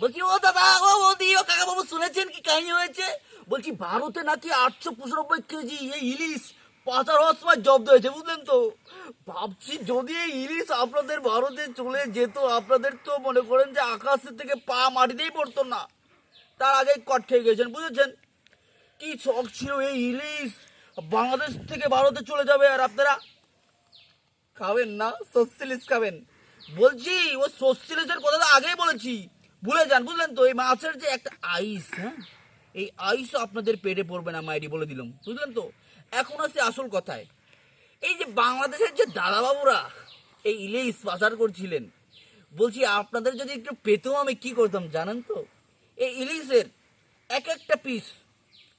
বলছি ও দাদা, ও বৌদি, ও কাকা বাবু, শুনেছেন কি কাহিনী হয়েছে? বলছি ভারতে নাকি 895 কেজি এই ইলিশ পাচার হওয়ার সময় জব্দ হয়েছে, বুঝলেন তো? ভাবছি যদি এই ইলিশ আপনাদের ভারতে চলে যেত, আপনাদের তো মনে করেন যে আকাশের থেকে পা মাটিতেই পড়তো না, তার আগেই কট খেয়ে গেছেন, বুঝেছেন? কি শখ ছিল এই ইলিশ বাংলাদেশ থেকে ভারতে চলে যাবে, আর আপনারা খাবেন না, সসিলিস খাবেন। বলছি ও সসিলিসের কথা তো আগেই বলেছি, ভুলে যান, বুঝলেন তো? এই মাছের যে একটা আইস, হ্যাঁ, এই আইসও আপনাদের পেটে পড়বে না, মাইরি বলে দিলাম, বুঝলেন তো? এখন আসে আসল কথায়। এই যে বাংলাদেশের যে দাদাবাবুরা এই ইলিশ পাচার করছিলেন, বলছি আপনাদের যদি একটু পেতেও আমি কি করতাম জানেন তো? এই ইলিশের এক একটা পিস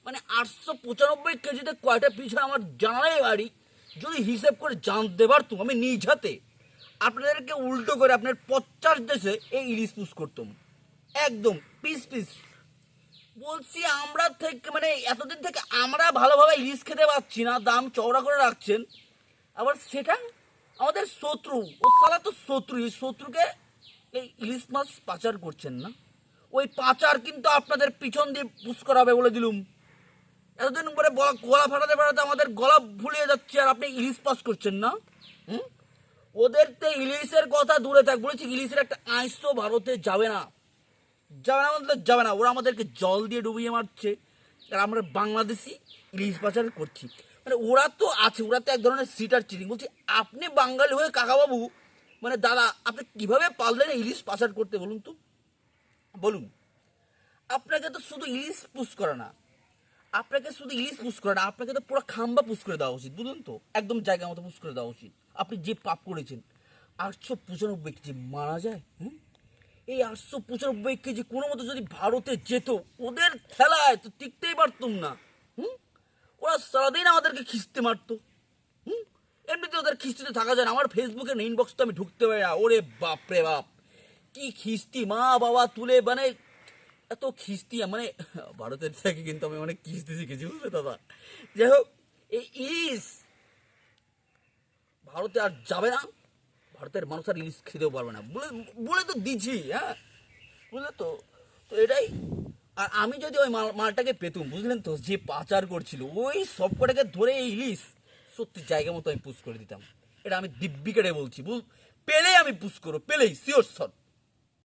মানে 895 কেজিতে কয়টা পিস হয় আমার জানাই বাড়ি, যদি হিসেব করে জানতে পারতাম আমি নিজ হাতে আপনাদেরকে উল্টো করে আপনার 50 দেশে এই ইলিশ পুষ করতাম, একদম পিস পিস। বলছি আমরা থেকে মানে এতদিন থেকে আমরা ভালোভাবে ইলিশ খেতে পাচ্ছি না, দাম চওড়া করে রাখছেন, আবার সেটা আমাদের শত্রু, ও সালা তো শত্রু, এই শত্রুকে এই ইলিশ মাছ পাচার করছেন না? ওই পাচার কিন্তু আপনাদের পিছন দিয়ে পুশ করা হবে বলে দিলুম। এতদিন পরে গলা ফাটাতে ফাটাতে আমাদের গলা ভুলিয়ে যাচ্ছে, আর আপনি ইলিশ পাস করছেন না? হুম? ওদের তো ইলিশের কথা দূরে থাক, বলেছি ইলিশের একটা আইস তো ভারতে যাবে না, যাবে না, আমাদের যাবে না। ওরা আমাদেরকে জল দিয়ে ডুবিয়ে মারছে, আর আমরা বাংলাদেশি ইলিশ পাচার করছি। মানে ওরা তো আছে, ওরা তো এক ধরনের সিটার চিটিং। বলছি আপনি বাঙালি হয়ে কাকাবাবু, মানে দাদা, আপনি কিভাবে পারলেন ইলিশ পাচার করতে বলুন তো? বলুন। আপনাকে তো শুধু ইলিশ পুশ করে না, আপনাকে শুধু ইলিশ পুশ করে না, আপনাকে তো পুরো খাম্বা পুশ করে দেওয়া উচিত, বুঝলেন তো? একদম জায়গা মতো পুশ করে দেওয়া উচিত। আপনি যে পাপ করেছেন, 895 কেজি মারা যায়, হ্যাঁ? এই 895 কেজি কোনো মতো যদি ভারতে যেত, ওদের খেলায় তো টিকতেই পারতুম না। হুম? ওরা সারাদিন আমাদেরকে খিস্তে মারতো। হুম? এমনিতে ওদের খিস্তিতে থাকা যায় না। আমার ফেসবুকের ইনবক্স তো আমি ঢুকতে পারি না, ওরে বাপ রে বাপ, কি খিস্তি, মা বাবা তুলে, মানে এত খিস্তি, মানে ভারতের থেকে কিন্তু আমি অনেক খিস্তি শিখেছি, বুঝলে দাদা? যাই হোক, এই ইলিশ ভারতে আর যাবে না, ভারতের মানুষ আর ইলিশ খেতেও পারবে না, বলে বলে তো দিচ্ছি, হ্যাঁ, বুঝলে তো? তো এটাই। আর আমি যদি ওই মালটাকে পেতুম, বুঝলেন তো, যে পাচার করছিল, ওই সব কটাকে ধরে এই ইলিশ সত্যি জায়গা মতো আমি পুশ করে দিতাম। এটা আমি দিব্যি কেটে বলছি, পেলেই আমি পুশ করবো, পেলেই শিওর শট।